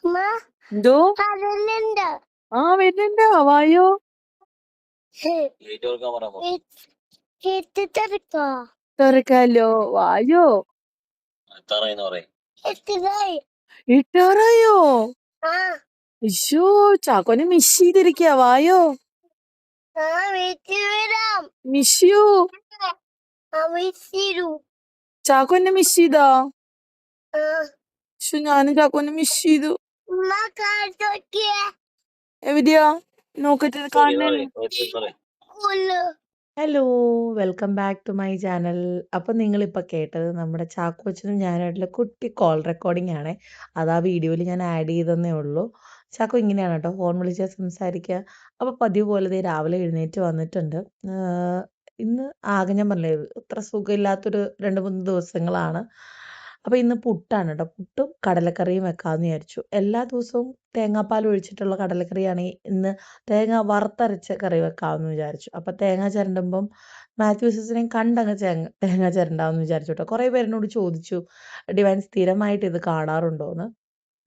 അമ്മ എന്തോ അതിലുണ്ട് വരുന്നുണ്ടോ വായോ തിരക്കോ തുറക്കാലോ വായോ എത്തിയതായി ഇട്ടാറായോ ആ ഇശോ ചാക്കോനെ മിസ് ചെയ്തിരിക്കാ വായോ വീട്ടിൽ വരാം മിസ് യു വിളിച്ചിരു ചാക്കോനെ മിസ് ചെയ്താ പക്ഷെ ഞാനും ചാക്കോനെ മിസ് ചെയ്തു ഉമ്മ കാണിച്ചോക്കിയേ എവിടെയാ നോക്കട്ടെ കാണുന്നില്ല സ്കൂളില് hello welcome back to my channel. അപ്പോൾ നിങ്ങളിപ്പോൾ കേട്ടത് നമ്മുടെ ചാക്കോച്ചനും ഞാനായിട്ടുള്ള കുട്ടി കോൾ റെക്കോർഡിംഗ് ആണ്. അത് ആ വീഡിയോയിൽ ഞാൻ ആഡ് ചെയ്തതന്നേ ഉള്ളൂ. ചാക്കോ ഇങ്ങനെയാണ് കേട്ടോ ഫോൺ വിളിച്ചാൽ സംസാരിക്കുക. അപ്പോൾ പതിവ് പോലെ ദേ രാവിലെ എഴുന്നേറ്റ് വന്നിട്ടുണ്ട്. ഇന്ന് ആകെ ഞാൻ പറഞ്ഞില്ലേ അത്ര സുഖമില്ലാത്തൊരു 2-3 ദിവസങ്ങളാണ്. അപ്പോൾ ഇന്ന് പുട്ടാണ് കേട്ടോ. പുട്ടും കടലക്കറിയും വെക്കാമെന്ന് വിചാരിച്ചു. എല്ലാ ദിവസവും തേങ്ങാപ്പാൽ ഒഴിച്ചിട്ടുള്ള കടലക്കറിയാണെങ്കിൽ ഇന്ന് തേങ്ങ വറുത്തരച്ച കറി വെക്കാമെന്ന് വിചാരിച്ചു. അപ്പോൾ തേങ്ങ ചിരണ്ടുമ്പം മാത്യു സിസിനെയും കണ്ടങ്ങ് തേങ്ങ ചിരണ്ടാമെന്ന് വിചാരിച്ചു കേട്ടോ. കുറേ പേരെന്നോട് ചോദിച്ചു ഡിവൈൻ സ്ഥിരമായിട്ട് ഇത് കാണാറുണ്ടോ എന്ന്.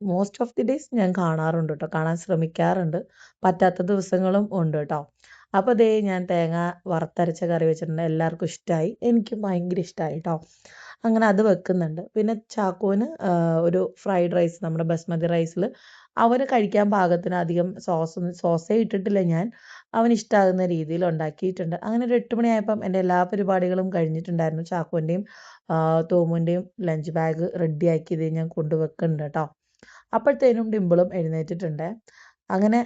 മോസ്റ്റ് ഓഫ് ദി ഡേയ്സ് ഞാൻ കാണാറുണ്ട് കേട്ടോ, കാണാൻ ശ്രമിക്കാറുണ്ട്. പറ്റാത്ത ദിവസങ്ങളും ഉണ്ട് കേട്ടോ. അപ്പോൾ ദേ ഞാൻ തേങ്ങ വറുത്തരച്ച കറി വെച്ചിട്ടുണ്ട്. എല്ലാവർക്കും ഇഷ്ടമായി, എനിക്കും ഭയങ്കര ഇഷ്ടമായി കേട്ടോ. അങ്ങനെ അത് വെക്കുന്നുണ്ട്. പിന്നെ ചാക്കോന് ഒരു ഫ്രൈഡ് റൈസ് നമ്മുടെ ബസ്മതി റൈസിൽ അവന് കഴിക്കാൻ പാകത്തിന് അധികം സോസേ ഇട്ടിട്ടില്ല ഞാൻ, അവന് ഇഷ്ടമാകുന്ന രീതിയിൽ ഉണ്ടാക്കിയിട്ടുണ്ട്. അങ്ങനെ ഒരു 8 മണിയായപ്പം എൻ്റെ എല്ലാ പരിപാടികളും കഴിഞ്ഞിട്ടുണ്ടായിരുന്നു. ചാക്കോൻ്റെയും തോമുൻ്റെയും ലഞ്ച് ബാഗ് റെഡിയാക്കി ഇത് ഞാൻ കൊണ്ടുവെക്കുന്നുണ്ട് കേട്ടോ. അപ്പോഴത്തേനും ഡിമ്പിളും എഴുന്നേറ്റിട്ടുണ്ട്. അങ്ങനെ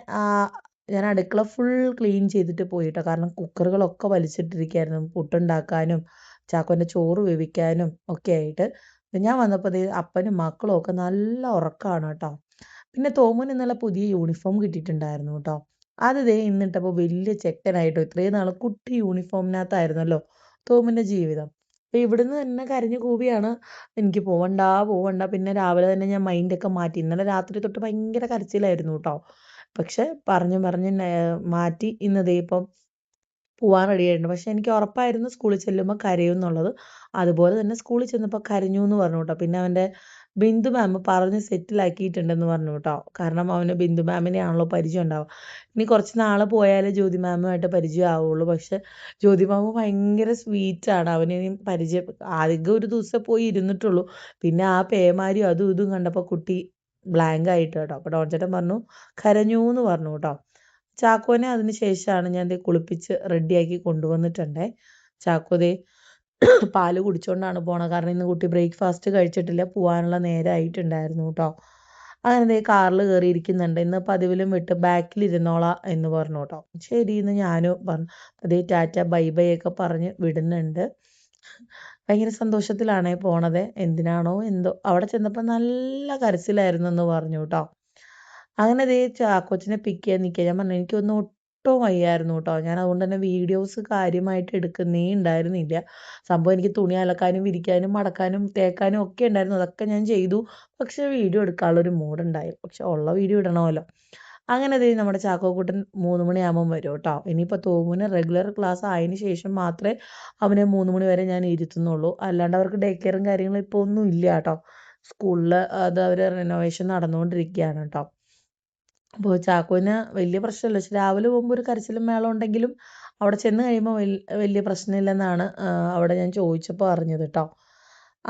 ഞാൻ അടുക്കള ഫുൾ ക്ലീൻ ചെയ്തിട്ട് പോയിട്ടോ, കാരണം കുക്കറുകളൊക്കെ വലിച്ചിട്ടിരിക്കുകയായിരുന്നു പുട്ടുണ്ടാക്കാനും ചാക്കോൻ്റെ ചോറ് വേവിക്കാനും ഒക്കെ ആയിട്ട്. ഞാൻ വന്നപ്പോൾ ദേ അപ്പനും മക്കളും ഒക്കെ നല്ല ഉറക്കമാണ് കേട്ടോ. പിന്നെ തോമുന് ഇന്നലെ പുതിയ യൂണിഫോം കിട്ടിയിട്ടുണ്ടായിരുന്നു കേട്ടോ. അത് ദേ ഇന്നിട്ടപ്പോൾ വലിയ ചെക്കനായിട്ടോ. ഇത്രയും നാൾ കുട്ടി യൂണിഫോമിനകത്തായിരുന്നല്ലോ തോമിൻ്റെ ജീവിതം. അപ്പോൾ ഇവിടുന്ന് തന്നെ കരഞ്ഞു കൂവിയാണ് എനിക്ക് പോവണ്ട പോവണ്ട. പിന്നെ രാവിലെ തന്നെ ഞാൻ മൈൻഡൊക്കെ മാറ്റി. ഇന്നലെ രാത്രി തൊട്ട് ഭയങ്കര കരച്ചിലായിരുന്നു കേട്ടോ. പക്ഷെ പറഞ്ഞ് പറഞ്ഞ് മാറ്റി ഇന്ന് ദേ ഇപ്പം പോവാൻ റെഡിയായിട്ടുണ്ട്. പക്ഷെ എനിക്ക് ഉറപ്പായിരുന്നു സ്കൂളിൽ ചെല്ലുമ്പോൾ കരയും എന്നുള്ളത്. അതുപോലെ തന്നെ സ്കൂളിൽ ചെന്നപ്പോൾ കരഞ്ഞു എന്ന് പറഞ്ഞു കേട്ടോ. പിന്നെ അവൻ്റെ ബിന്ദു മാം പറഞ്ഞ് സെറ്റിലാക്കിയിട്ടുണ്ടെന്ന് പറഞ്ഞു കേട്ടോ. കാരണം അവന് ബിന്ദു മാമിനെയാണല്ലോ പരിചയം ഉണ്ടാവുക. ഇനി കുറച്ച് നാൾ പോയാലേ ജ്യോതി മാമുമായിട്ട് പരിചയം ആവുള്ളൂ. പക്ഷെ ജ്യോതി മാമ് ഭയങ്കര സ്വീറ്റാണ്. അവനിനി ആദ്യം ഒരു ദിവസം പോയി ഇരുന്നിട്ടുള്ളൂ. പിന്നെ ആ പേമാരിയും അതും ഇതും കണ്ടപ്പോൾ കുട്ടി ബ്ലാങ്ക് ആയിട്ട് കേട്ടോ. അപ്പോൾ ഡോൺ ചേട്ടൻ പറഞ്ഞു കരഞ്ഞു എന്ന് പറഞ്ഞു കേട്ടോ. ചാക്കോനെ അതിന് ശേഷമാണ് ഞാൻ ദേ കുളിപ്പിച്ച് റെഡിയാക്കി കൊണ്ടുവന്നിട്ടുണ്ടേ. ചാക്കോ ദേ പാല് കുടിച്ചുകൊണ്ടാണ് പോണത്. കാരണം ഇന്ന് കുട്ടി ബ്രേക്ക്ഫാസ്റ്റ് കഴിച്ചിട്ടില്ല, പോകാനുള്ള നേരമായിട്ടുണ്ടായിരുന്നു കേട്ടോ. അങ്ങനെ ദേ കാറിൽ കയറിയിരിക്കുന്നുണ്ട്. ഇന്ന് പതിവിലും വിട്ട് ബാക്കിൽ ഇരുന്നോളാം എന്ന് പറഞ്ഞു കേട്ടോ. ശരി എന്ന് ഞാനും പറഞ്ഞു. അതേ ടാറ്റ ബൈ ബൈ ഒക്കെ പറഞ്ഞ് വിടുന്നുണ്ട്. ഭയങ്കര സന്തോഷത്തിലാണേ പോണത്. എന്തിനാണോ എന്തോ അവിടെ ചെന്നപ്പോൾ നല്ല കരച്ചിലായിരുന്നു എന്ന് പറഞ്ഞു കേട്ടോ. അങ്ങനെ ദേ ചാക്കോച്ചനെ പിക്ക് ചെയ്യാൻ നിൽക്കുക. ഞാൻ പറഞ്ഞു എനിക്കൊന്നും ഒട്ടും വയ്യായിരുന്നു കേട്ടോ. ഞാൻ അതുകൊണ്ട് തന്നെ വീഡിയോസ് കാര്യമായിട്ട് എടുക്കുന്നേ ഉണ്ടായിരുന്നില്ല. സംഭവം എനിക്ക് തുണി അലക്കാനും വിരിക്കാനും മടക്കാനും തേക്കാനും ഒക്കെ ഉണ്ടായിരുന്നു. അതൊക്കെ ഞാൻ ചെയ്തു. പക്ഷെ വീഡിയോ എടുക്കാനുള്ളൊരു മൂഡുണ്ടായി. പക്ഷെ ഉള്ള വീഡിയോ ഇടണമല്ലോ. അങ്ങനെ ദേ നമ്മുടെ ചാക്കോക്കുട്ടൻ 3 മണിയാകുമ്പം വരും കേട്ടോ. ഇനിയിപ്പോൾ തോമുന് റെഗുലർ ക്ലാസ് ആയതിന് ശേഷം മാത്രമേ അവനെ 3 മണി വരെ ഞാൻ ഇരുത്തുന്നുള്ളൂ. അല്ലാണ്ട് അവർക്ക് ഡേ കെയറും കാര്യങ്ങളും ഇപ്പോൾ ഒന്നും ഇല്ല കേട്ടോ. സ്കൂളിൽ അത് അവർ റിനോവേഷൻ നടന്നുകൊണ്ടിരിക്കുകയാണ് കേട്ടോ. അപ്പോൾ ചാക്കോന് വലിയ പ്രശ്നമില്ല. പക്ഷെ രാവിലെ പോകുമ്പോൾ ഒരു കരച്ചിലും മേളം ഉണ്ടെങ്കിലും അവിടെ ചെന്ന് കഴിയുമ്പോൾ വലിയ പ്രശ്നമില്ലെന്നാണ് അവിടെ ഞാൻ ചോദിച്ചപ്പോൾ അറിഞ്ഞത് കേട്ടോ.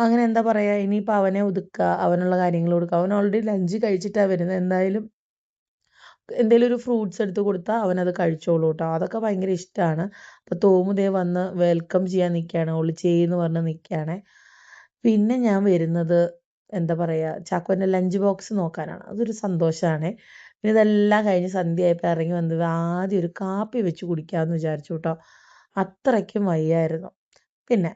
അങ്ങനെ എന്താ പറയുക, ഇനിയിപ്പോൾ അവനെ ഒതുക്കുക, അവനുള്ള കാര്യങ്ങൾ കൊടുക്കുക. അവൻ ഓൾറെഡി ലഞ്ച് കഴിച്ചിട്ടാണ് വരുന്നത്. എന്തായാലും എന്തെങ്കിലും ഒരു ഫ്രൂട്ട്സ് എടുത്ത് കൊടുത്താൽ അവനത് കഴിച്ചോളൂ കേട്ടോ. അതൊക്കെ ഭയങ്കര ഇഷ്ടമാണ്. അപ്പോൾ തോമു ദേ വന്ന് വെൽക്കം ചെയ്യാൻ നിൽക്കുകയാണ്, ഒളിച്ചേന്ന് പറഞ്ഞ് നിൽക്കുകയാണ്. പിന്നെ ഞാൻ വരുന്നത് എന്താ പറയുക, ചാക്കോൻ്റെ ലഞ്ച് ബോക്സ് നോക്കാനാണ്. അതൊരു സന്തോഷമാണ്. പിന്നെ ഇതെല്ലാം കഴിഞ്ഞ് സന്ധ്യയായപ്പോൾ ഇറങ്ങി വന്നത് ആദ്യം ഒരു കാപ്പി വെച്ച് കുടിക്കാമെന്ന് വിചാരിച്ചു കേട്ടോ. അത്രയ്ക്കും വയ്യായിരുന്നു. പിന്നെ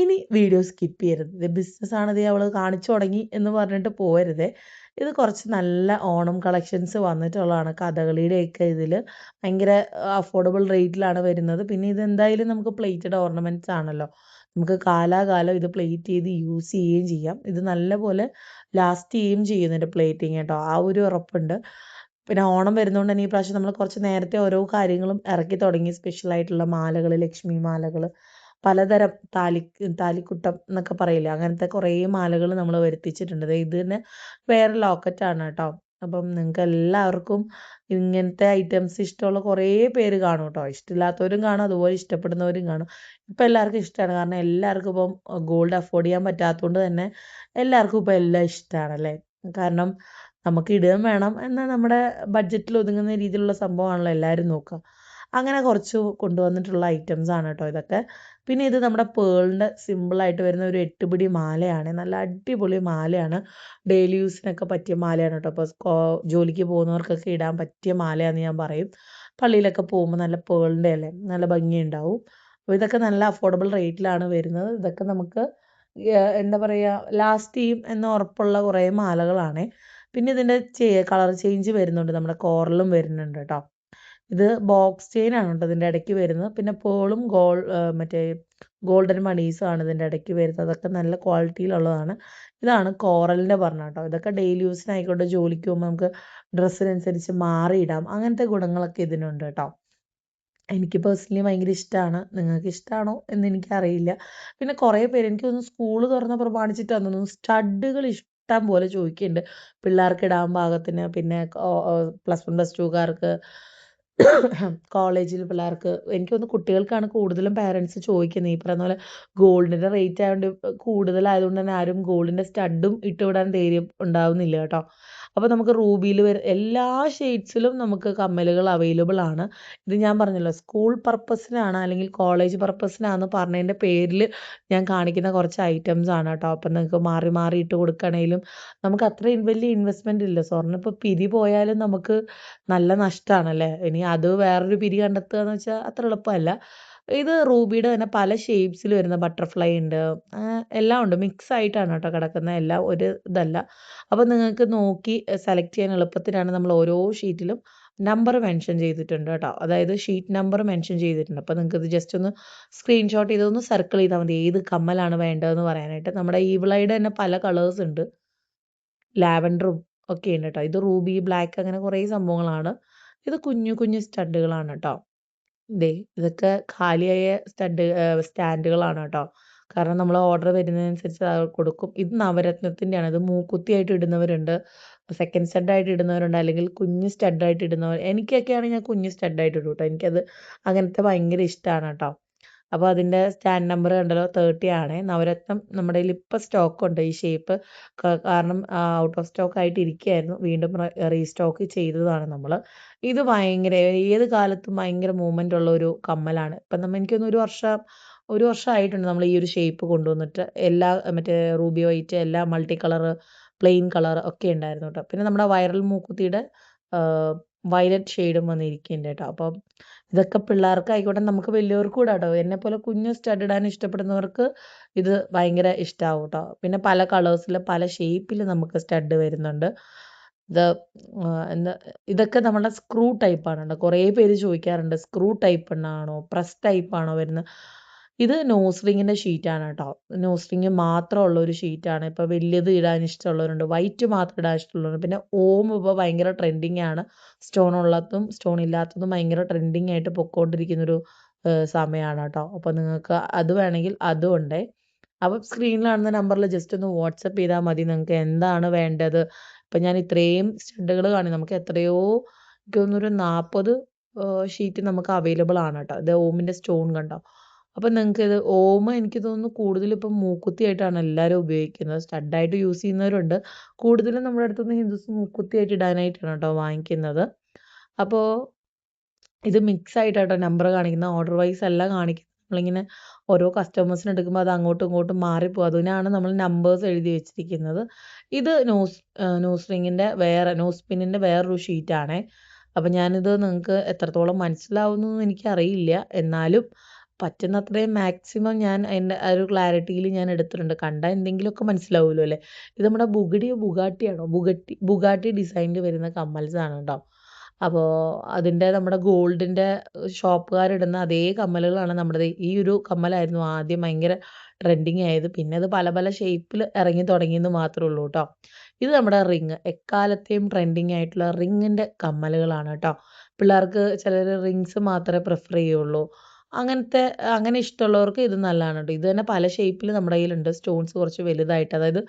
ഇനി വീഡിയോ സ്കിപ്പ് ചെയ്യരുത്. ഇത് ബിസിനസ്സാണ്, ഇത് അവൾ കാണിച്ചു തുടങ്ങി എന്ന് പറഞ്ഞിട്ട് പോകരുതേ. ഇത് കുറച്ച് നല്ല ഓണം കളക്ഷൻസ് വന്നിട്ടുള്ളതാണ്. കഥകളിയുടെയൊക്കെ ഇതിൽ ഭയങ്കര അഫോർഡബിൾ റേറ്റിലാണ് വരുന്നത്. പിന്നെ ഇതെന്തായാലും നമുക്ക് പ്ലേറ്റഡ് ഓർണമെൻറ്റ്സ് ആണല്ലോ. നമുക്ക് കാലാകാലം ഇത് പ്ലേറ്റ് ചെയ്ത് യൂസ് ചെയ്യുകയും ചെയ്യാം. ഇത് നല്ലപോലെ ലാസ്റ്റ് ചെയ്യുകയും ചെയ്യുന്നുണ്ട് പ്ലേറ്റിങ് കേട്ടോ. ആ ഒരു ഉറപ്പുണ്ട്. പിന്നെ ഓണം വരുന്നതുകൊണ്ട് തന്നെ ഈ പ്രാവശ്യം നമ്മൾ കുറച്ച് നേരത്തെ ഓരോ കാര്യങ്ങളും ഇറക്കി തുടങ്ങി. സ്പെഷ്യലായിട്ടുള്ള മാലകൾ, ലക്ഷ്മി മാലകൾ, പലതരം താലിക്കുട്ടം എന്നൊക്കെ പറയില്ലേ, അങ്ങനത്തെ കുറേ മാലകൾ നമ്മൾ വരുത്തിച്ചിട്ടുണ്ട്. ദേ ഇത് തന്നെ വേറെ ലോക്കറ്റാണ് കേട്ടോ. അപ്പം നിങ്ങൾക്ക് എല്ലാവർക്കും ഇങ്ങനത്തെ ഐറ്റംസ് ഇഷ്ടമുള്ള കുറേ പേര് കാണും കേട്ടോ. ഇഷ്ടമില്ലാത്തവരും കാണും, അതുപോലെ ഇഷ്ടപ്പെടുന്നവരും കാണും. ഇപ്പം എല്ലാവർക്കും ഇഷ്ടമാണ്, കാരണം എല്ലാവർക്കും ഇപ്പം ഗോൾഡ് അഫോർഡ് ചെയ്യാൻ പറ്റാത്തതുകൊണ്ട് തന്നെ എല്ലാവർക്കും ഇപ്പം എല്ലാം ഇഷ്ടമാണല്ലേ. കാരണം നമുക്ക് ഇടുകയും വേണം, എന്നാൽ നമ്മുടെ ബഡ്ജറ്റിൽ ഒതുങ്ങുന്ന രീതിയിലുള്ള സംഭവമാണല്ലോ എല്ലാവരും നോക്കുക. അങ്ങനെ കുറച്ച് കൊണ്ടുവന്നിട്ടുള്ള ഐറ്റംസ് ആണ് കേട്ടോ ഇതൊക്കെ. പിന്നെ ഇത് നമ്മുടെ പേളിൻ്റെ സിമ്പിളായിട്ട് വരുന്ന ഒരു 8 പിടി മാലയാണ്. നല്ല അടിപൊളി മാലയാണ്. ഡെയിലി യൂസിനൊക്കെ പറ്റിയ മാലയാണ് കേട്ടോ. അപ്പോൾ ജോലിക്ക് പോകുന്നവർക്കൊക്കെ ഇടാൻ പറ്റിയ മാലയാണെന്ന് ഞാൻ പറയും. പള്ളിയിലൊക്കെ പോകുമ്പോൾ നല്ല പേളിൻ്റെ അല്ലേ, നല്ല ഭംഗിയുണ്ടാവും. അപ്പോൾ ഇതൊക്കെ നല്ല അഫോർഡബിൾ റേറ്റിലാണ് വരുന്നത്. ഇതൊക്കെ നമുക്ക് എന്താ പറയുക, ലാസ്റ്റ് ചെയ്യും എന്ന് ഉറപ്പുള്ള കുറേ മാലകളാണ്. പിന്നെ ഇതിൻ്റെ കളർ ചേഞ്ച് വരുന്നുണ്ട്, നമ്മുടെ കോറലും വരുന്നുണ്ട് കേട്ടോ. ഇത് ബോക്സ് ചെയിൻ ആണ് കേട്ടോ ഇതിൻ്റെ ഇടയ്ക്ക് വരുന്നത്. പിന്നെ പേളും മറ്റേ ഗോൾഡൻ മണീസും ആണ് ഇതിൻ്റെ ഇടയ്ക്ക് വരുന്നത്. അതൊക്കെ നല്ല ക്വാളിറ്റിയിലുള്ളതാണ്. ഇതാണ് കോറലിൻ്റെ പറഞ്ഞ കേട്ടോ. ഇതൊക്കെ ഡെയിലി യൂസിനായിക്കോട്ടെ, ജോലിക്ക് പോകുമ്പോൾ നമുക്ക് ഡ്രസ്സിനനുസരിച്ച് മാറിയിടാം, അങ്ങനത്തെ ഗുണങ്ങളൊക്കെ ഇതിനുണ്ട് കേട്ടോ. എനിക്ക് പേഴ്സണലി ഭയങ്കര ഇഷ്ടമാണ്. നിങ്ങൾക്ക് ഇഷ്ടമാണോ എന്ന് എനിക്കറിയില്ല. പിന്നെ കുറേ പേര് എനിക്ക് തോന്നുന്നു സ്കൂൾ തുറന്ന പ്രമാണിച്ചിട്ടാന്ന് തോന്നുന്നു സ്റ്റഡുകൾ ഇഷ്ടം പോലെ ചോദിക്കുന്നുണ്ട്, പിള്ളേർക്ക് ഇടാൻ പാകത്തിന്. പിന്നെ +1 +2കാർക്ക്, കോളേജിൽ പിള്ളേർക്ക്, എനിക്ക് തോന്നുന്നു കുട്ടികൾക്കാണ് കൂടുതലും പാരൻസ് ചോദിക്കുന്നത്. ഈ പറയുന്ന പോലെ ഗോൾഡിൻ്റെ റേറ്റ് ആയതുകൊണ്ട്, കൂടുതലായതുകൊണ്ട് തന്നെ ആരും ഗോൾഡിൻ്റെ സ്റ്റഡും ഇട്ടുവിടാൻ ധൈര്യം ഉണ്ടാവുന്നില്ല കേട്ടോ. അപ്പോൾ നമുക്ക് റൂബിയിൽ എല്ലാ ഷെയ്ഡ്സിലും നമുക്ക് കമ്മലുകൾ അവൈലബിൾ ആണ്. ഇത് ഞാൻ പറഞ്ഞല്ലോ, സ്കൂൾ പർപ്പസിനാണ് അല്ലെങ്കിൽ കോളേജ് പർപ്പസിനാണെന്ന് പറഞ്ഞതിൻ്റെ പേരിൽ ഞാൻ കാണിക്കുന്ന കുറച്ച് ഐറ്റംസ് ആണ് കേട്ടോ. അപ്പം നിങ്ങൾക്ക് മാറി മാറി ഇട്ട് കൊടുക്കണേലും നമുക്ക് അത്രയും വലിയ ഇൻവെസ്റ്റ്മെൻ്റ് ഇല്ല. സ്വർണ്ണം ഇപ്പോൾ പിരി പോയാലും നമുക്ക് നല്ല നഷ്ടമാണല്ലേ. ഇനി അത് വേറൊരു പിരി കണ്ടെത്തുക എന്ന് വെച്ചാൽ അത്ര എളുപ്പമല്ല. ഇത് റൂബിയുടെ തന്നെ പല ഷേപ്സിൽ വരുന്ന ബട്ടർഫ്ലൈ ഉണ്ട്, എല്ലാം ഉണ്ട്. മിക്സ് ആയിട്ടാണ് കേട്ടോ കിടക്കുന്നത്, എല്ലാം ഒരു ഇതല്ല. അപ്പോൾ നിങ്ങൾക്ക് നോക്കി സെലക്ട് ചെയ്യാൻ എളുപ്പത്തിനാണ് നമ്മൾ ഓരോ ഷീറ്റിലും നമ്പർ മെൻഷൻ ചെയ്തിട്ടുണ്ട് കേട്ടോ. അതായത് ഷീറ്റ് നമ്പർ മെൻഷൻ ചെയ്തിട്ടുണ്ട്. അപ്പോൾ നിങ്ങൾക്ക് ഇത് ജസ്റ്റ് ഒന്ന് സ്ക്രീൻഷോട്ട് ചെയ്തൊന്ന് സർക്കിൾ ചെയ്താൽ മതി ഏത് കമ്മലാണ് വേണ്ടതെന്ന് പറയാനായിട്ട്. നമ്മുടെ ഈവിളയുടെ തന്നെ പല കളേഴ്സ് ഉണ്ട്, ലാവൻഡറും ഒക്കെ ഉണ്ട് കേട്ടോ. ഇത് റൂബി ബ്ലാക്ക്, അങ്ങനെ കുറേ സംഭവങ്ങളാണ്. ഇത് കുഞ്ഞു കുഞ്ഞു സ്റ്റഡുകളാണ് കേട്ടോ. ഇതൊക്കെ കാലിയായ സ്റ്റാൻഡുകളാണ് കേട്ടോ. കാരണം നമ്മൾ ഓർഡർ വരുന്നതനുസരിച്ച് അത് കൊടുക്കും. ഇത് നവരത്നത്തിൻ്റെയാണ്. ഇത് മൂക്കുത്തിയായിട്ട് ഇടുന്നവരുണ്ട്, സെക്കൻഡ് സ്റ്റഡായിട്ട് ഇടുന്നവരുണ്ട്, അല്ലെങ്കിൽ കുഞ്ഞ് സ്റ്റഡായിട്ട് ഇടുന്നവർ. എനിക്കൊക്കെയാണ്, ഞാൻ കുഞ്ഞ് സ്റ്റഡായിട്ട് ഇടും കേട്ടോ. എനിക്കത് അങ്ങനത്തെ ഭയങ്കര ഇഷ്ടമാണ് കേട്ടോ. അപ്പോൾ അതിൻ്റെ സ്റ്റാൻഡ് നമ്പർ കണ്ടല്ലോ, 30 ആണ്. നവരത്നം നമ്മുടെ കയ്യിൽ ഇപ്പോൾ സ്റ്റോക്കുണ്ട് ഈ ഷേപ്പ്. കാരണം ഔട്ട് ഓഫ് സ്റ്റോക്ക് ആയിട്ട് ഇരിക്കുകയായിരുന്നു, വീണ്ടും റീസ്റ്റോക്ക് ചെയ്തതാണ് നമ്മൾ. ഇത് ഭയങ്കര ഏത് കാലത്തും ഭയങ്കര മൂവ്മെൻ്റ് ഉള്ള ഒരു കമ്മലാണ്. ഇപ്പം എനിക്കൊന്ന് ഒരു വർഷമായിട്ടുണ്ട് നമ്മൾ ഈ ഒരു ഷേപ്പ് കൊണ്ടുവന്നിട്ട്. എല്ലാ മറ്റേ റൂബി വൈറ്റ്, എല്ലാ മൾട്ടി കളർ, പ്ലെയിൻ കളർ ഒക്കെ ഉണ്ടായിരുന്നു കേട്ടോ. പിന്നെ നമ്മുടെ വൈറൽ മൂക്കുത്തിയുടെ വയലറ്റ് ഷെയ്ഡും വന്നിരിക്കുന്നുണ്ട് കേട്ടോ. അപ്പം ഇതൊക്കെ പിള്ളേർക്കായിക്കോട്ടെ, നമുക്ക് വലിയവർക്കും കൂടെ കേട്ടോ. എന്നെപ്പോലെ കുഞ്ഞു സ്റ്റഡ് ഇടാൻ ഇഷ്ടപ്പെടുന്നവർക്ക് ഇത് ഭയങ്കര ഇഷ്ടമാവും കേട്ടോ. പിന്നെ പല കളേഴ്സിൽ പല ഷേപ്പിൽ നമുക്ക് സ്റ്റഡ് വരുന്നുണ്ട്. ഇത് എന്താ, ഇതൊക്കെ നമ്മുടെ സ്ക്രൂ ടൈപ്പാണ് കേട്ടോ. കുറേ പേര് ചോദിക്കാറുണ്ട് സ്ക്രൂ ടൈപ്പ് ആണോ പ്രസ് ടൈപ്പാണോ വരുന്നത്. ഇത് നോസ് റിങ്ങിൻ്റെ ഷീറ്റാണ് കേട്ടോ. നോസ് റിങ് മാത്രമുള്ള ഒരു ഷീറ്റാണ്. ഇപ്പോൾ വലിയത് ഇടാൻ ഇഷ്ടമുള്ളവരുണ്ട്, വൈറ്റ് മാത്രം ഇടാൻ ഇഷ്ടമുള്ളവരുണ്ട്. പിന്നെ ഓം ഇപ്പോൾ ഭയങ്കര ട്രെൻഡിങ് ആണ്. സ്റ്റോൺ ഉള്ളതും സ്റ്റോൺ ഇല്ലാത്തതും ഭയങ്കര ട്രെൻഡിങ് ആയിട്ട് പൊയ്ക്കൊണ്ടിരിക്കുന്നൊരു സമയമാണ് കേട്ടോ. അപ്പോൾ നിങ്ങൾക്ക് അത് വേണമെങ്കിൽ അതും ഉണ്ട്. അപ്പം സ്ക്രീനിൽ കാണുന്ന നമ്പറിൽ ജസ്റ്റ് ഒന്ന് വാട്സപ്പ് ചെയ്താൽ മതി നിങ്ങൾക്ക് എന്താണ് വേണ്ടത്. ഇപ്പം ഞാൻ ഇത്രയും സ്റ്റഡുകൾ കാണും, നമുക്ക് എത്രയോ, എനിക്ക് തോന്നുന്നൊരു 40 ഷീറ്റ് നമുക്ക് അവൈലബിൾ ആണ് കേട്ടോ. ഇത് ഓമിൻ്റെ സ്റ്റോൺ കണ്ടോ. അപ്പം നിങ്ങൾക്ക് ഇത് എനിക്ക് തോന്നുന്നു കൂടുതലും ഇപ്പം മൂക്കുത്തിയായിട്ടാണ് എല്ലാവരും ഉപയോഗിക്കുന്നത്. സ്റ്റഡായിട്ട് യൂസ് ചെയ്യുന്നവരുണ്ട്, കൂടുതലും നമ്മുടെ അടുത്തുനിന്ന് ഹിന്ദുസ് മൂക്കുത്തിയായിട്ട് ഇടാനായിട്ടാണ് കേട്ടോ വാങ്ങിക്കുന്നത്. അപ്പോൾ ഇത് മിക്സ് ആയിട്ടാട്ടോ നമ്പർ കാണിക്കുന്നത്, ഓർഡർ വൈസ് അല്ല കാണിക്കുന്നത്. നമ്മളിങ്ങനെ ഓരോ കസ്റ്റമേഴ്സിന് എടുക്കുമ്പോൾ അത് അങ്ങോട്ടും ഇങ്ങോട്ടും മാറിപ്പോകും, അതിനാണ് നമ്മൾ നമ്പേഴ്സ് എഴുതി വെച്ചിരിക്കുന്നത്. ഇത് നോസ് റിങ്ങിൻ്റെ നോസ് പിന്നിൻ്റെ വേറൊരു ഷീറ്റാണേ. അപ്പം ഞാനിത് നിങ്ങൾക്ക് എത്രത്തോളം മനസ്സിലാവുന്നു എനിക്കറിയില്ല, എന്നാലും പറ്റുന്നത്രയും മാക്സിമം ഞാൻ അതിൻ്റെ ആ ഒരു ക്ലാരിറ്റിയിൽ ഞാൻ എടുത്തിട്ടുണ്ട്. കണ്ടാൽ എന്തെങ്കിലുമൊക്കെ മനസ്സിലാവുമല്ലോ അല്ലേ. ഇത് നമ്മുടെ ബുഗാട്ടിയാണോ, ബുഗാട്ടി ഡിസൈനിൽ വരുന്ന കമ്മൽസാണ് കേട്ടോ. അപ്പോൾ അതിൻ്റെ നമ്മുടെ ഗോൾഡിൻ്റെ ഷോപ്പുകാരിടുന്ന അതേ കമ്മലുകളാണ് നമ്മുടെ. ഈ ഒരു കമ്മലായിരുന്നു ആദ്യം ഭയങ്കര ട്രെൻഡിങ് ആയത്, പിന്നെ അത് പല പല ഷേപ്പിൽ ഇറങ്ങി തുടങ്ങിയെന്ന് മാത്രമേ ഉള്ളൂ കേട്ടോ. ഇത് നമ്മുടെ റിങ്, എക്കാലത്തെയും ട്രെൻഡിങ് ആയിട്ടുള്ള റിങ്ങിൻ്റെ കമ്മലുകളാണ് കേട്ടോ. പിള്ളേർക്ക് ചിലർ റിങ്സ് മാത്രമേ പ്രിഫർ ചെയ്യുള്ളൂ, അങ്ങനെ ഇഷ്ടമുള്ളവർക്ക് ഇത് നല്ലതാണ് കേട്ടോ. ഇത് തന്നെ പല ഷേപ്പിൽ നമ്മുടെ കയ്യിലുണ്ട്. സ്റ്റോൺസ് കുറച്ച് വലുതായിട്ട്, അതായത്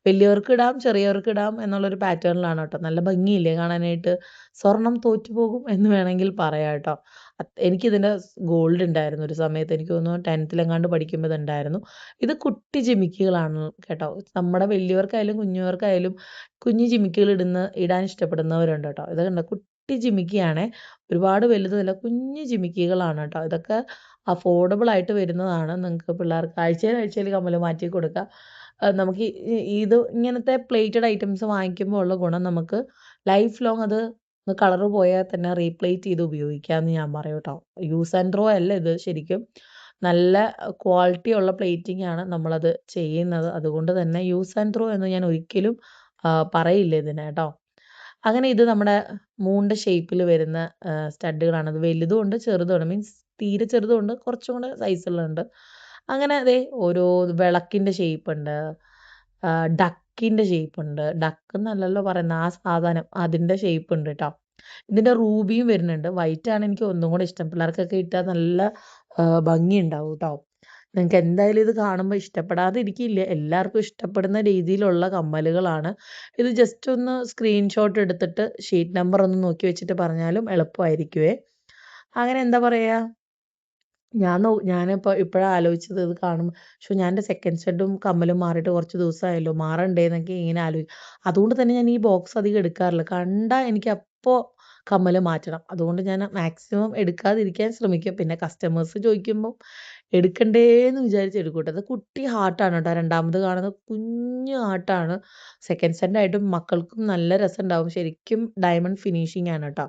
വലിയവർക്ക് ഇടാം ചെറിയവർക്ക് ഇടാം എന്നുള്ളൊരു പാറ്റേണിലാണ് കേട്ടോ. നല്ല ഭംഗിയില്ലേ കാണാനായിട്ട്? സ്വർണം തോറ്റുപോകും എന്ന് വേണമെങ്കിൽ പറയാം കേട്ടോ. എനിക്കിതിൻ്റെ ഗോൾഡ് ഉണ്ടായിരുന്നു ഒരു സമയത്ത്. എനിക്ക് തോന്നുന്നു 10th പഠിക്കുമ്പോൾ ഇതുണ്ടായിരുന്നു. ഇത് കുട്ടി ജിമിക്കുകളാണ് കേട്ടോ. നമ്മുടെ വലിയവർക്കായാലും കുഞ്ഞുവർക്കായാലും കുഞ്ഞു ജിമിക്കുകൾ ഇടാൻ ഇഷ്ടപ്പെടുന്നവരുണ്ട് കേട്ടോ. ഇത് കണ്ടോ, കുട്ടി ജിമിക്കിയാണേ. ഒരുപാട് വലുതുമല്ല, കുഞ്ഞു ജിമിക്കികളാണ് കേട്ടോ. ഇതൊക്കെ അഫോർഡബിൾ ആയിട്ട് വരുന്നതാണ്. നിങ്ങൾക്ക് പിള്ളേർക്ക് ആഴ്ചയിൽ കമ്മൽ മാറ്റി കൊടുക്കാം. നമുക്ക് ഇത് ഇങ്ങനത്തെ പ്ലേറ്റഡ് ഐറ്റംസ് വാങ്ങിക്കുമ്പോൾ ഉള്ള ഗുണം, നമുക്ക് ലൈഫ് ലോങ് അത് കളറ് പോയാൽ തന്നെ റീപ്ലേറ്റ് ചെയ്ത് ഉപയോഗിക്കാമെന്ന് ഞാൻ പറയും കേട്ടോ. യൂസ് ആൻഡ് ത്രോ അല്ല ഇത് ശരിക്കും. നല്ല ക്വാളിറ്റി ഉള്ള പ്ലേറ്റിംഗ് ആണ് നമ്മളത് ചെയ്യുന്നത്. അതുകൊണ്ട് തന്നെ യൂസ് ആൻഡ് ത്രോ എന്ന് ഞാൻ ഒരിക്കലും പറയില്ല ഇതിന് കേട്ടോ. അങ്ങനെ ഇത് നമ്മുടെ മൂണിൻ്റെ ഷേപ്പിൽ വരുന്ന സ്റ്റഡുകളാണ്. അത് വലുതും ഉണ്ട് ചെറുതും ഉണ്ട്. മീൻസ് തീരെ ചെറുതും ഉണ്ട്, കുറച്ചും കൂടെ സൈസുള്ളുണ്ട്. അങ്ങനെ അതേ ഓരോ വിളക്കിൻ്റെ ഷേപ്പ് ഉണ്ട്, ഡക്കിൻ്റെ ഷേപ്പ് ഉണ്ട്. ഡക്ക് എന്നല്ലല്ലോ പറയുന്നത്, ആ സാധനം അതിൻ്റെ ഷേപ്പ് ഉണ്ട് കേട്ടോ. ഇതിൻ്റെ റൂബിയും വരുന്നുണ്ട്. വൈറ്റ് ആണ് എനിക്ക് ഒന്നും കൂടെ ഇഷ്ടം. പിള്ളേർക്കൊക്കെ ഇട്ടാൽ നല്ല ഭംഗി ഉണ്ടാവും കേട്ടോ. നിങ്ങൾക്ക് എന്തായാലും ഇത് കാണുമ്പോൾ ഇഷ്ടപ്പെടാതെ ഇരിക്കില്ല. എല്ലാവർക്കും ഇഷ്ടപ്പെടുന്ന രീതിയിലുള്ള കമ്മലുകളാണ്. ഇത് ജസ്റ്റ് ഒന്ന് സ്ക്രീൻഷോട്ട് എടുത്തിട്ട് ഷീറ്റ് നമ്പർ ഒന്ന് നോക്കി വെച്ചിട്ട് പറഞ്ഞാലും എളുപ്പമായിരിക്കുമേ. അങ്ങനെ എന്താ പറയുക, ഞാനിപ്പോൾ ഇപ്പോഴാണ് ആലോചിച്ചത് ഇത് കാണുമ്പോൾ. പക്ഷേ ഞാൻ എൻ്റെ സെക്കൻഡ് സ്റ്റഡും കമ്മലും മാറിയിട്ട് കുറച്ച് ദിവസമായല്ലോ, മാറണ്ടേ എന്നൊക്കെ ഇങ്ങനെ ആലോചിക്കും. അതുകൊണ്ട് തന്നെ ഞാൻ ഈ ബോക്സ് അധികം എടുക്കാറില്ല. കണ്ടാൽ എനിക്ക് അപ്പോൾ കമ്മൽ മാറ്റണം. അതുകൊണ്ട് ഞാൻ മാക്സിമം എടുക്കാതിരിക്കാൻ ശ്രമിക്കും. പിന്നെ കസ്റ്റമേഴ്സ് ചോദിക്കുമ്പോൾ എടുക്കണ്ടേന്ന് വിചാരിച്ച് എടുക്കും കേട്ടോ. അത് കുട്ടി ഹാർട്ടാണ് കേട്ടോ. രണ്ടാമത് കാണുന്നത് കുഞ്ഞു ഹാർട്ടാണ്. സെക്കൻഡ് സ്റ്റഡായിട്ടും മക്കൾക്കും നല്ല രസമുണ്ടാവും. ശരിക്കും ഡയമണ്ട് ഫിനിഷിംഗ് ആണ് കേട്ടോ.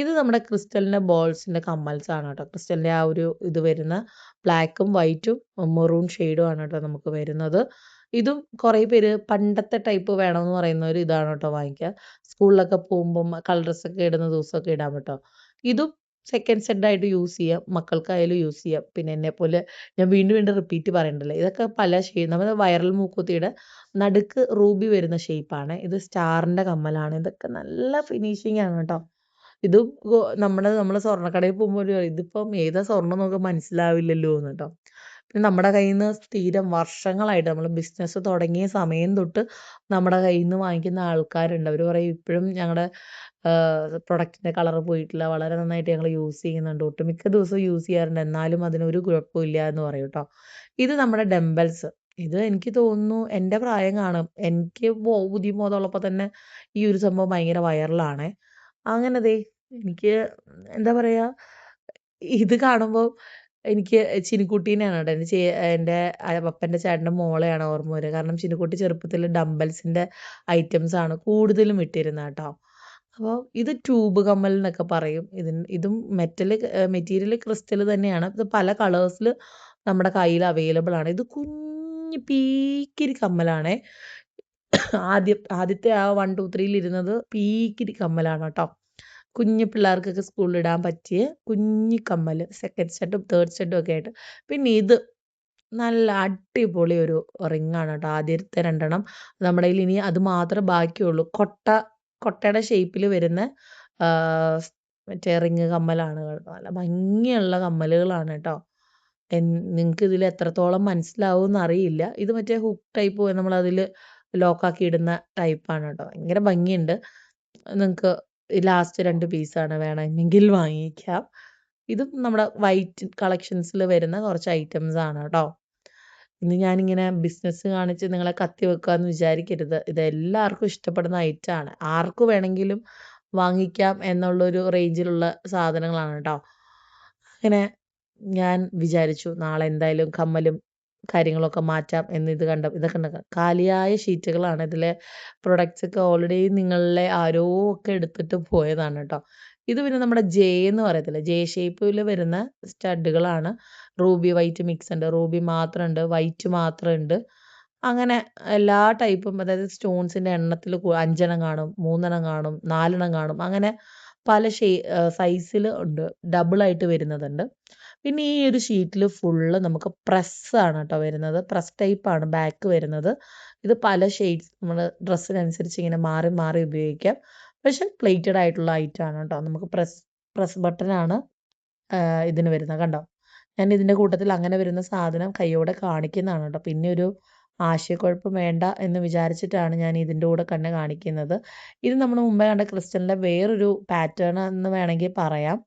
ഇത് നമ്മുടെ ക്രിസ്റ്റലിൻ്റെ ബോൾസിൻ്റെ കമ്മൽസ് ആണ് കേട്ടോ. ക്രിസ്റ്റലിൻ്റെ ആ ഒരു ഇത് വരുന്ന ബ്ലാക്കും വൈറ്റും മെറൂൺ ഷെയ്ഡും ആണ് കേട്ടോ നമുക്ക് വരുന്നത്. ഇതും കുറേ പേര് പണ്ടത്തെ ടൈപ്പ് വേണമെന്ന് പറയുന്നവർ ഇതാണ് കേട്ടോ വാങ്ങിക്കുക. സ്കൂളിലൊക്കെ പോകുമ്പം കളർ ഡ്രസ്സൊക്കെ ഇടുന്ന ദിവസമൊക്കെ ഇടാൻ കേട്ടോ. ഇതും സെക്കൻഡ് സെറ്റായിട്ട് യൂസ് ചെയ്യാം, മക്കൾക്കായാലും യൂസ് ചെയ്യാം. പിന്നെ എന്നെപ്പോലെ ഞാൻ വീണ്ടും വീണ്ടും റിപ്പീറ്റ് പറയണ്ടല്ലോ, ഇതൊക്കെ പല ഷെയ്ഡ്. നമ്മുടെ വൈറൽ മൂക്കുത്തിയുടെ നടുക്ക് റൂബി വരുന്ന ഷേപ്പാണ്. ഇത് സ്റ്റാറിൻ്റെ കമ്മലാണ്. ഇതൊക്കെ നല്ല ഫിനിഷിംഗ് ആണ് കേട്ടോ. ഇതും നമ്മൾ സ്വർണ്ണക്കടയിൽ പോകുമ്പോൾ ഇതിപ്പം ഏതാ സ്വർണ്ണം നമുക്ക് മനസ്സിലാവില്ലല്ലോ എന്ന് കേട്ടോ. പിന്നെ നമ്മുടെ കയ്യിൽ നിന്ന് സ്ഥിരം വർഷങ്ങളായിട്ട് നമ്മൾ ബിസിനസ് തുടങ്ങിയ സമയം തൊട്ട് നമ്മുടെ കയ്യിൽ നിന്ന് വാങ്ങിക്കുന്ന ആൾക്കാരുണ്ട്. അവർ പറയും ഇപ്പോഴും ഞങ്ങളുടെ പ്രൊഡക്റ്റിൻ്റെ കളർ പോയിട്ടില്ല, വളരെ നന്നായിട്ട് ഞങ്ങൾ യൂസ് ചെയ്യുന്നുണ്ട്, ഒട്ടുമിക്ക ദിവസവും യൂസ് ചെയ്യാറുണ്ട്, എന്നാലും അതിനൊരു കുഴപ്പമില്ല എന്ന് പറയും കേട്ടോ. ഇത് നമ്മുടെ ഡംബൽസ്. ഇത് എനിക്ക് തോന്നുന്നു എൻ്റെ പ്രായം കാണും. എനിക്ക് ബുദ്ധിബോധമുള്ളപ്പോൾ തന്നെ ഈ ഒരു സംഭവം ഭയങ്കര വൈറലാണേ. അങ്ങനെ ദേ എനിക്ക് എന്താ പറയുക, ഇത് കാണുമ്പോൾ എനിക്ക് ചിനിക്കുട്ടീനെയാണ് കേട്ടോ. എൻ്റെ പപ്പൻ്റെ ചേട്ടൻ്റെ മോളെയാണ് ഓർമ്മ വരിക. കാരണം ചിനിക്കുട്ടി ചെറുപ്പത്തിൽ ഡംബൽസിൻ്റെ ഐറ്റംസ് ആണ് കൂടുതലും ഇട്ടിരുന്നത് കേട്ടോ. അപ്പോൾ ഇത് ട്യൂബ് കമ്മൽ എന്നൊക്കെ പറയും. ഇതും മെറ്റീരിയൽ ക്രിസ്റ്റൽ തന്നെയാണ്. ഇത് പല കളേഴ്സിൽ നമ്മുടെ കയ്യിൽ അവൈലബിൾ ആണ്. ഇത് കുഞ്ഞ് പീക്കിരി കമ്മലാണേ. ആദ്യത്തെ ആ 1, 2, 3 ഇരുന്നത് പീക്കിരി കമ്മലാണ് കേട്ടോ. കുഞ്ഞു പിള്ളേർക്കൊക്കെ സ്കൂളിൽ ഇടാൻ പറ്റിയ കുഞ്ഞി കമ്മൽ, സെക്കൻഡ് സ്റ്റഡും തേർഡ് സ്റ്റഡും ഒക്കെ ആയിട്ട്. പിന്നെ ഇത് നല്ല അടിപൊളി ഒരു റിങ്ങാണ് കേട്ടോ. ആദ്യത്തെ 2 നമ്മുടെ കയ്യിൽ ഇനി അത് മാത്രമേ ബാക്കിയുള്ളൂ. കൊട്ടയുടെ ഷേപ്പിൽ വരുന്ന മറ്റേ റിങ് കമ്മലാണ് കേട്ടോ. നല്ല ഭംഗിയുള്ള കമ്മലുകളാണ് കേട്ടോ. നിങ്ങൾക്ക് ഇതിൽ എത്രത്തോളം മനസ്സിലാവും എന്നറിയില്ല. ഇത് മറ്റേ ഹുക്ക് ടൈപ്പ് നമ്മളതിൽ ലോക്കാക്കി ഇടുന്ന ടൈപ്പാണ് കേട്ടോ. ഭയങ്കര ഭംഗിയുണ്ട്. നിങ്ങൾക്ക് ലാസ്റ്റ് 2 പീസാണ്, വേണമെങ്കിൽ വാങ്ങിക്കാം. ഇതും നമ്മുടെ വൈറ്റ് കളക്ഷൻസിൽ വരുന്ന കുറച്ച് ഐറ്റംസ് ആണ് കേട്ടോ. ഇന്ന് ഞാനിങ്ങനെ ബിസിനസ് കാണിച്ച് നിങ്ങളെ കത്തി വെക്കാമെന്ന് വിചാരിക്കരുത്. ഇത് എല്ലാവർക്കും ഇഷ്ടപ്പെടുന്ന ഐറ്റമാണ്. ആർക്ക് വേണമെങ്കിലും വാങ്ങിക്കാം എന്നുള്ളൊരു റേഞ്ചിലുള്ള സാധനങ്ങളാണ് കേട്ടോ. അങ്ങനെ ഞാൻ വിചാരിച്ചു നാളെ എന്തായാലും കമ്മലും കാര്യങ്ങളൊക്കെ മാറ്റാം എന്ന്. ഇതൊക്കെ ഉണ്ട്, കാലിയായ ഷീറ്റുകളാണ്. ഇതിലെ പ്രൊഡക്ട്സ് ഒക്കെ ഓൾറെഡി നിങ്ങളിലെ ആരോ ഒക്കെ എടുത്തിട്ട് പോയതാണ് കേട്ടോ. ഇത് പിന്നെ നമ്മുടെ ജെ എന്ന് പറയത്തില്ല, ജെ ഷേപ്പിൽ വരുന്ന സ്റ്റഡുകളാണ്. റൂബി വൈറ്റ് മിക്സ് ഉണ്ട്, റൂബി മാത്രമുണ്ട്, വൈറ്റ് മാത്രമുണ്ട്. അങ്ങനെ എല്ലാ ടൈപ്പും, അതായത് സ്റ്റോൺസിൻ്റെ എണ്ണത്തിൽ 5 കാണും, 3 കാണും, 4 കാണും. അങ്ങനെ പല സൈസിൽ ഉണ്ട്, ഡബിളായിട്ട് വരുന്നതുണ്ട്. പിന്നെ ഈ ഒരു ഷീറ്റിൽ ഫുള്ള് നമുക്ക് പ്രസ്സാണ് കേട്ടോ വരുന്നത്. പ്രസ് ടൈപ്പാണ് ബാക്ക് വരുന്നത്. ഇത് പല ഷെയ്ഡ്സ് നമ്മൾ ഡ്രസ്സിനനുസരിച്ച് ഇങ്ങനെ മാറി മാറി ഉപയോഗിക്കാം. പക്ഷെ പ്ലേറ്റഡ് ആയിട്ടുള്ള ഐറ്റമാണ് കേട്ടോ. നമുക്ക് പ്രസ് ബട്ടനാണ് ഇതിന് വരുന്നത്. കണ്ടോ, ഞാൻ ഇതിൻ്റെ കൂട്ടത്തിൽ അങ്ങനെ വരുന്ന സാധനം കൈയോടെ കാണിക്കുന്നതാണ് കേട്ടോ. പിന്നെ ഒരു ആശയക്കുഴപ്പം വേണ്ട എന്ന് വിചാരിച്ചിട്ടാണ് ഞാൻ ഇതിൻ്റെ കൂടെ തന്നെ കാണിക്കുന്നത്. ഇത് നമ്മൾ മുമ്പേ കണ്ട ക്രിസ്റ്റലിൻ്റെ വേറൊരു പാറ്റേൺ എന്ന് വേണമെങ്കിൽ പറയാം.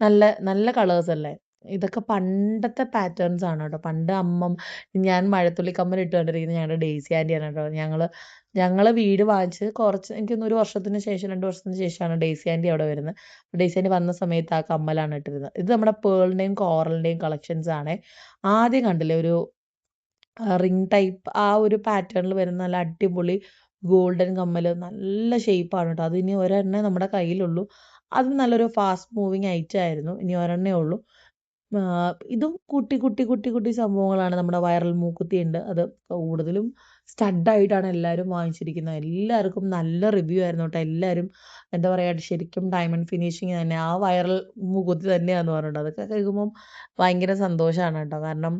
നല്ല നല്ല കളേഴ്സ് അല്ലേ. ഇതൊക്കെ പണ്ടത്തെ പാറ്റേൺസ് ആണ് കേട്ടോ. പണ്ട് ഞാൻ മഴത്തുള്ളി കമ്മൽ ഇട്ടുകൊണ്ടിരിക്കുന്നത് ഞങ്ങളുടെ ഡെയ്സി ആൻറ്റിയാണ് കേട്ടോ. ഞങ്ങൾ വീട് വാങ്ങിച്ച് കുറച്ച് എനിക്കൊന്ന് 1 വർഷത്തിന് ശേഷം 2 വർഷത്തിന് ശേഷമാണ് ഡെയ്സി ആൻറ്റി അവിടെ വരുന്നത്. ഡെയ്സി ആൻറ്റി വന്ന സമയത്ത് ആ കമ്മലാണ് ഇട്ടിരുന്നത്. ഇത് നമ്മുടെ പേളിൻ്റെയും കോറലിൻ്റെയും കളക്ഷൻസ് ആണ്. ആദ്യം കണ്ടില്ലേ ഒരു റിംഗ് ടൈപ്പ് ആ ഒരു പാറ്റേണിൽ വരുന്ന നല്ല അടിപൊളി ഗോൾഡൻ കമ്മൽ, നല്ല ഷേപ്പാണ് കേട്ടോ. അതിനി ഒരെണ്ണേ നമ്മുടെ കയ്യിലുള്ളൂ. അത് നല്ലൊരു ഫാസ്റ്റ് മൂവിങ് ഐറ്റം ആയിരുന്നു. ഇനി ഒരെണ്ണേ ഉള്ളൂ. ഇതും കുട്ടി കുട്ടി കുട്ടി കുട്ടി സംഭവങ്ങളാണ്. നമ്മുടെ വൈറൽ മൂക്കുത്തി ഉണ്ട്. അത് കൂടുതലും സ്റ്റഡായിട്ടാണ് എല്ലാവരും വാങ്ങിച്ചിരിക്കുന്നത്. എല്ലാവർക്കും നല്ല റിവ്യൂ ആയിരുന്നു കേട്ടോ. എല്ലാവരും എന്താ പറയുക, ശരിക്കും ഡയമണ്ട് ഫിനിഷിങ് തന്നെ, ആ വൈറൽ മൂക്കുത്തി തന്നെയാണെന്ന് പറഞ്ഞിട്ട് അതൊക്കെ കേൾക്കുമ്പം ഭയങ്കര സന്തോഷമാണ് കേട്ടോ. കാരണം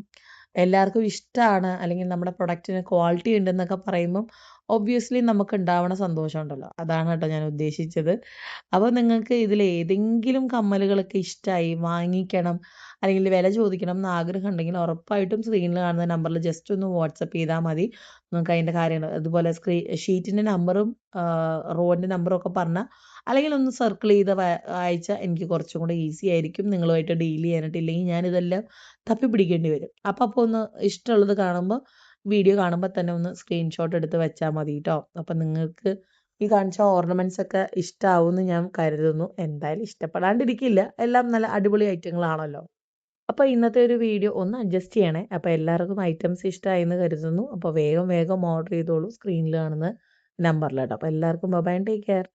എല്ലാവർക്കും ഇഷ്ടമാണ്, അല്ലെങ്കിൽ നമ്മുടെ പ്രൊഡക്റ്റിന് ക്വാളിറ്റി ഉണ്ടെന്നൊക്കെ പറയുമ്പം ഒബ്വിയസ്ലി നമുക്ക് ഉണ്ടാവണ സന്തോഷം ഉണ്ടല്ലോ. അതാണ് കേട്ടോ ഞാൻ ഉദ്ദേശിച്ചത്. അപ്പോൾ നിങ്ങൾക്ക് ഇതിൽ ഏതെങ്കിലും കമ്മലുകളൊക്കെ ഇഷ്ടമായി വാങ്ങിക്കണം, അല്ലെങ്കിൽ വില ചോദിക്കണം എന്ന് ആഗ്രഹം ഉണ്ടെങ്കിൽ ഉറപ്പായിട്ടും സ്ക്രീനിൽ കാണുന്ന നമ്പറിൽ ജസ്റ്റ് ഒന്ന് വാട്സപ്പ് ചെയ്താൽ മതി. നിങ്ങൾക്ക് അതിൻ്റെ കാര്യങ്ങൾ അതുപോലെ ഷീറ്റിൻ്റെ നമ്പറും റോൻ്റെ നമ്പറും ഒക്കെ പറഞ്ഞാൽ, അല്ലെങ്കിൽ ഒന്ന് സർക്കിൾ ചെയ്ത് അയച്ചാൽ എനിക്ക് കുറച്ചും കൂടെ ഈസി ആയിരിക്കും നിങ്ങളുമായിട്ട് ഡീൽ ചെയ്യാനായിട്ട്. ഇല്ലെങ്കിൽ ഞാനിതെല്ലാം തപ്പി പിടിക്കേണ്ടി വരും. അപ്പോൾ ഒന്ന് ഇഷ്ടമുള്ളത് കാണുമ്പോൾ, വീഡിയോ കാണുമ്പോൾ തന്നെ ഒന്ന് സ്ക്രീൻഷോട്ട് എടുത്ത് വെച്ചാൽ മതി കേട്ടോ. അപ്പം നിങ്ങൾക്ക് ഈ കാണിച്ച ഓർണമെൻറ്റ്സ് ഒക്കെ ഇഷ്ടമാവുമെന്ന് ഞാൻ കരുതുന്നു. എന്തായാലും ഇഷ്ടപ്പെടാണ്ടിരിക്കില്ല, എല്ലാം നല്ല അടിപൊളി ഐറ്റങ്ങളാണല്ലോ. അപ്പോൾ ഇന്നത്തെ ഒരു വീഡിയോ ഒന്ന് അഡ്ജസ്റ്റ് ചെയ്യണേ. അപ്പോൾ എല്ലാവർക്കും ഐറ്റംസ് ഇഷ്ടമായി എന്ന് കരുതുന്നു. അപ്പോൾ വേഗം വേഗം ഓർഡർ ചെയ്തോളൂ സ്ക്രീനിൽ കാണുന്ന നമ്പറിൽ കേട്ടോ. അപ്പോൾ എല്ലാവർക്കും ബൈ, ടേക്ക് കെയർ.